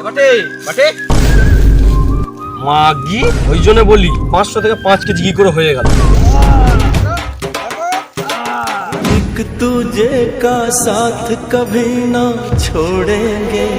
বাটে বাটে মাগি, ওই জন্য বলি 500 থেকে 5 কেজি কি করে হয়ে গেল। एक तुझे का साथ कभी ना छोड़ेंगे।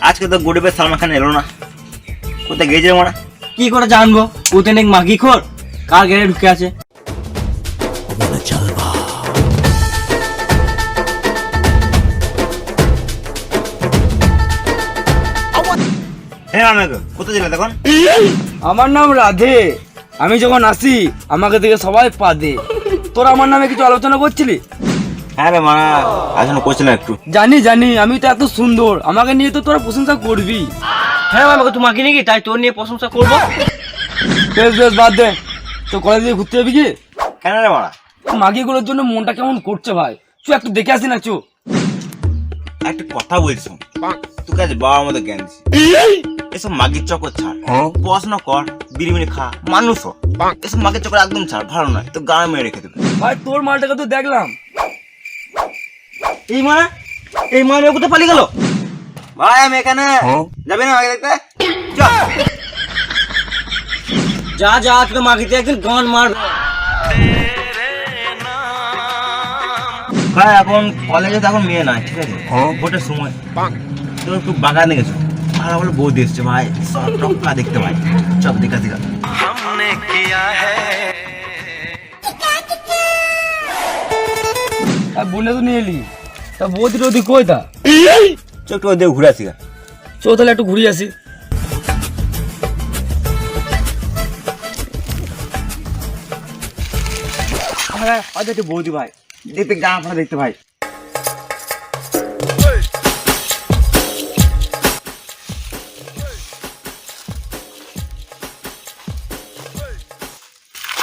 আজকে তো গুডে সালমান খান এলো না, কোথায় গেছে মারা? কি করে জানবো? ওতে নাকি মাগি খোর কার ঘরে ঢুকে আছে। হ্যাঁ আমাকে কোথায় ছিল তখন? আমার নাম রাধে, আমি যখন আসি আমাকে দেখে সবাই পাদে। তোরা আমার নামে কিছু আলোচনা করছিলি? হ্যাঁ রে মারা, আসলে করছিলাম একটু। জানি জানি, আমি তো এত সুন্দর, আমাকে নিয়ে তো তোরা প্রশংসা করবি। হ্যাঁ আমাকে তোমাকে নাকি, তাই তোর নিয়ে প্রশংসা করবো। বেশ বেশ বাদ দে, তো কলেজ দিয়ে ঘুরতে যাবি কি? কেন রে মারা? মাগিগুলোর জন্য মনটা কেমন করছে ভাই, চু একটু দেখে আসি না। চু একটা কথা বলছো, তুই কাজ বাবার মতো জ্ঞান দিস। এসব মাগির চক্কর ছাড়, পড়াশোনা কর, বিড়ি খা, মানুষ হ। এসব মাগির চক্কর একদম ছাড়, ভালো নয় তো গান মেরে রেখে দেবে। ভাই তোর মালটাকে তো দেখলাম। এই মারা, এই মারা কোথায় পালিয়ে গেল? ভাই আমি এখানে, যাবি না মাগি দেখতে? চল। যা যা, তুই মাগিতে একদিন গান মারবে। ভাই এখন কলেজে তো এখন মেয়ে নাই, ঠিক আছে? ভোটের সময় তো একটু বাগানে গেছো, ভালো ভালো বউ দেখছে ভাই, সব টপকা দেখতে ভাই। চল দেখা দেখা। বলে তো নিয়ে এলি, তা বৌদি টৌদি কই তা? চল একটু ওদের ঘুরে আসি। চো তাহলে একটু ঘুরিয়ে আসি। হয়তো একটু বৌদি ভাই দেখতে, গান ফাড়া দেখতে ভাই।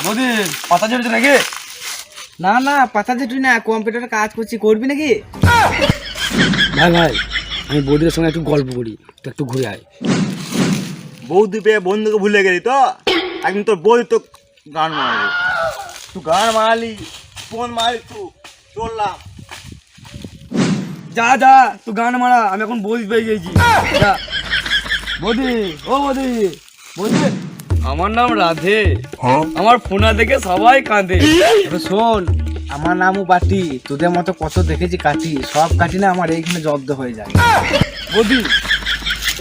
বৌদি পাতা ঝরছে নাকি? না না, পাতা ঝেটুই না, কম্পিউটারে কাজ করছি, করবি নাকি? ভাই ভাই, আমি বৌদির সঙ্গে একটু গল্প করি, তো একটু ঘুরে আয়। বৌদি পেয়ে বন্ধুকে ভুলে গেলি তো, একদিন তোর বৌদি তো গান মারালি, তুই গান মারালি, ফোন মারি তুই, চললাম। যা যা, তুই গান মারা, আমি এখন বৌদি পেয়ে গেছি। যা বৌদি, ও বৌদি, বৌদি আমার নাম রাধে, আমার ফোনা দেখে সবাই কাঁদে। তবে শোন, আমার নামও বাটি, তোদের মতো কত দেখেছি কাঠি, সব কাঠি না আমার এইখানে জব্দ হয়ে যায়। বৌদি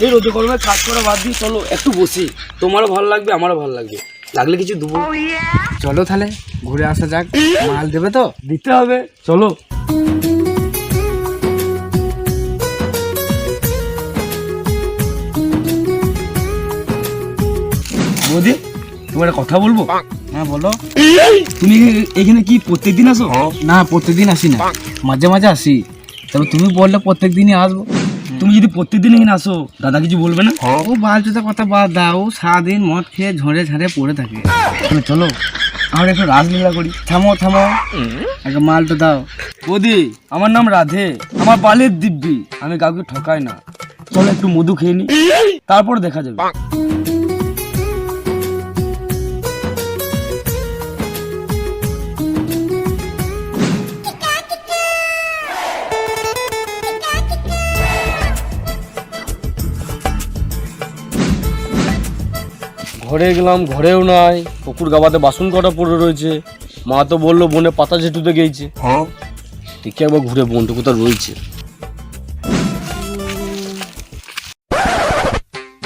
এই রোদে গরমে কাজ করা বাদ দিয়ে চলো একটু বসি, তোমারও ভালো লাগবে আমারও ভালো লাগবে, লাগলে কিছু দেবো। চলো তাহলে ঘুরে আসা যাক। মাল দেবে তো? দিতে হবে, চলো। বৌদি তোমার একটা কথা বলবো? হ্যাঁ বলো। তুমি এখানে কি প্রত্যেকদিন আসো? না, প্রত্যেকদিন আসি না, মাঝে মাঝে আসি। তবে তুমি বললে প্রত্যেক দিনই আসবো। তুমি যদি প্রত্যেকদিন এখানে আসো দাদা কিছু বলবে না? ও বালচুদা কথা বাদ দাও, সারাদিন মদ খেয়ে ঝরে ঝাড়ে পড়ে থাকে। চলো আমরা একটু রাসলীলা করি। থামো থামো, একটা মালটা দাও। বৌদি আমার নাম রাধে, আমার বালের দিব্যি, আমি কাউকে ঠকাই না। চলো একটু মধু খেয়ে নি, তারপর দেখা যাবে। ঘরে গেলাম, ঘরেও নাই, পুকুর গাবাতে বাসন কটা পড়ে রয়েছে। মা তো বললো বনে পাতা ঝেটুতে গেছে। দেখি একবার ঘুরে বনটা কোথাও রয়েছে।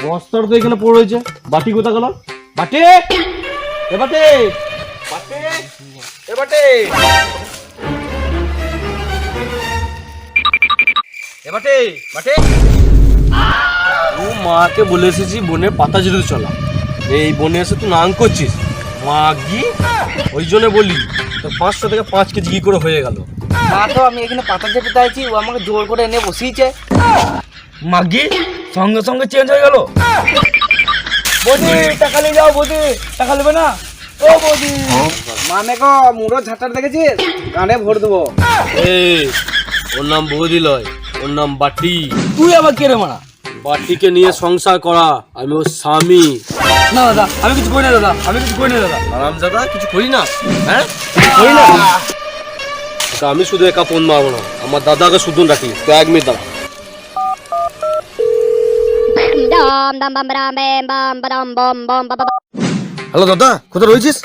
বস্তার তো এখানে পড়ে রয়েছে, বাটি কোথা গেল? বাটি, এ বাটি, বাটি, এ বাটি, এ বাটি, বাটি। ও মাকে বলে এসেছি বনে পাতা ঝেটুতে চলা, এই বনে এসে তুই নাং করছিস মাগি, ওই জন্য বলি তো 500 থেকে 5 কেজি কি করে হয়ে গেল। মা তো আমি এখানে পাতা ঝেটে আছি, ও আমাকে জোর করে এনে বসিয়েছে। মাগি সঙ্গে সঙ্গে চেঞ্জ হয়ে গেল। বৌদি টাকা নিয়ে যাও, বৌদি টাকা নেবে না? ও বৌদি, মানে গো মুড়ো ঝাঁটার দেখেছিস, গানে ভোট দেবো। এই ওর নাম বৌদি লয়, ওর নাম বাটি। তুই আবার কে রে মারা? বাটিকে নিয়ে সংসার করা, আমি ওর স্বামী। না দাদা, আমি কিছু করি না দাদা, আমি কিছু করি না দাদা। আরামজাদা কিছু করি না, হ্যাঁ করি না। তা আমি শুধু একা ফোন মারবো না, আমার দাদাকে শুধু রাখি। তো 1 মিনিট দাঁড়া। হ্যালো দাদা, কোথায় রয়েছিস?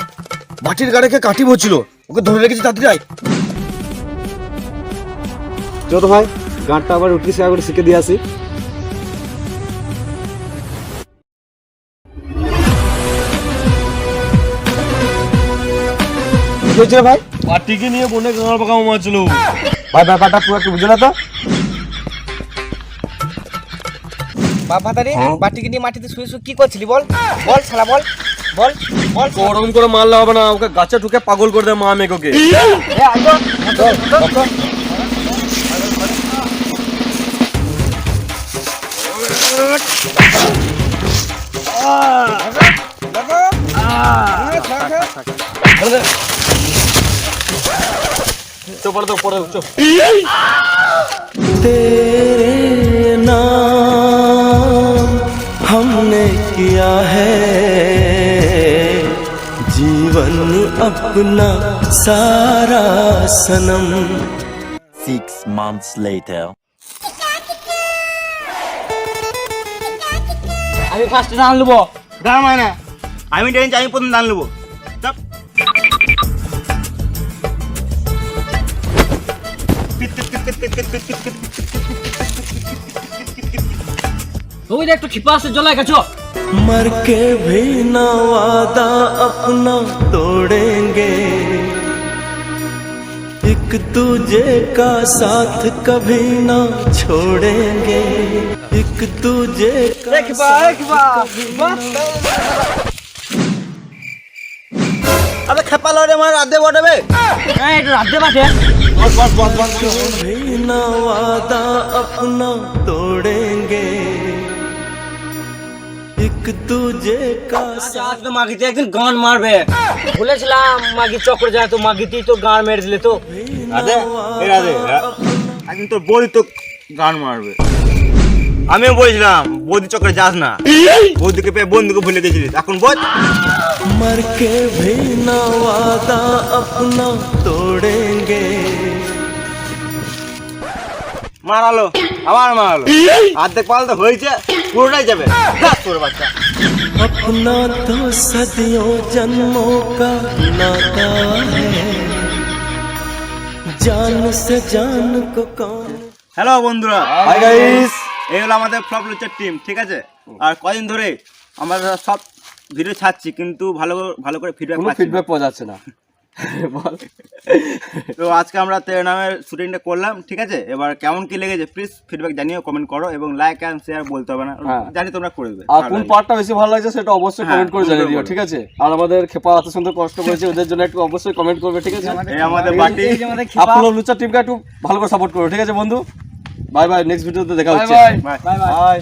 মাটির গাড়ে কে কাটি বলছিল, ওকে ধরে রেখেছি, তাড়াতাড়ি আয়। চলো তো ভাই, গানটা আবার উঠি করে শিখে দিয়ে আসি। কি হয়েছে রে ভাই? বাটিকে নিয়ে বনে গাঁড় পাকামো মারছিল। ভাই ব্যাপারটা পুরো একটু বুঝে না তো। বাবাদারে বাটিকে নিয়ে মাটিতে শুয়ে শুয়ে কি করছিলি বল? বল শালা বল, বল বল। গরম করে মারলে হবে না, ওকে গাছে ঢুকে পাগল করে দেয় মা মেয়েকে। तेरे नाम हमने किया है जीवन अपना सारा सनम। 6 months later. আমি ফার্স্টে দান নেবো। দাঁড়া মানে আমি টেনছি, আমি প্রথম দান নেবো। চাপ। ওই দেখ একটু খিপা আসছে, জ্বলাই গেছো। मर के भी ना वादा अपना तोड़ेंगे, एक दूजे का साथ कभी ना छोड़ेंगे, एक दूजे का साथ कभी ना। আরে খেপা লড়ে আমার রাধে বটবে। হ্যাঁ একটু রাত দে বাটে। भी ना वादा अपना तोड़ेंगे, एक दूजे का আজ তো মাগিতে একদিন গান মারবে বলেছিলাম, মাগি চক্র যায় তো মাগিতেই তো গান মেরে দিলে তো। রাধে এই রাধে একদিন তোর বৌদি তো গান মারবে। আমিও বলছিলাম বৌদি চক্রে যাস না, বৌদিকে পেয়ে বন্ধুকে ভুলে গেছিলিস, এখন বল। मर के भी ना वादा अपना तोड़ेंगे। মারালো, আবার মারালো, অর্ধেক পাল তো হয়েছে, পুরোটাই যাবে। দেখ তোর বাচ্চা। अपना तो सदियों जन्मों का नाता है, जान से जान को कौन। হ্যালো বন্ধুরা, হাই গাইস, এই হলো আমাদের ফ্লপ লুচার টিম, ঠিক আছে? আর কদিন ধরে আমরা সব ভিডিও ছাড়ছি, কিন্তু ভালো ভালো করে ফিডব্যাক কোনো পাচ্ছি না। ফিডব্যাক পাওয়া যাচ্ছে না। বল। তো আজকে আমরা তেরে নামের শুটিংটা করলাম, ঠিক আছে? এবার কেমন কি লেগেছে প্লিজ ফিডব্যাক জানিও, কমেন্ট করো, এবং লাইক অ্যান্ড শেয়ার বলতে হবে না, হ্যাঁ। জানি তোমরা করে দেবে। আর কোন পার্টটা বেশি ভালো লাগছে সেটা অবশ্যই হ্যাঁ, কমেন্ট করে জানিয়ে দিও, বলো। ঠিক আছে? আর আমাদের খেপা এত সুন্দর কষ্ট করেছে, ওদের জন্য একটু অবশ্যই কমেন্ট করবে, ঠিক আছে? এই আমাদের বাটি। আপনারা লুচা টিমকে একটু ভালো করে সাপোর্ট করো, ঠিক আছে বন্ধু? বাই বাই, নেক্সট ভিডিওতে দেখা হচ্ছে। বাই। বাই।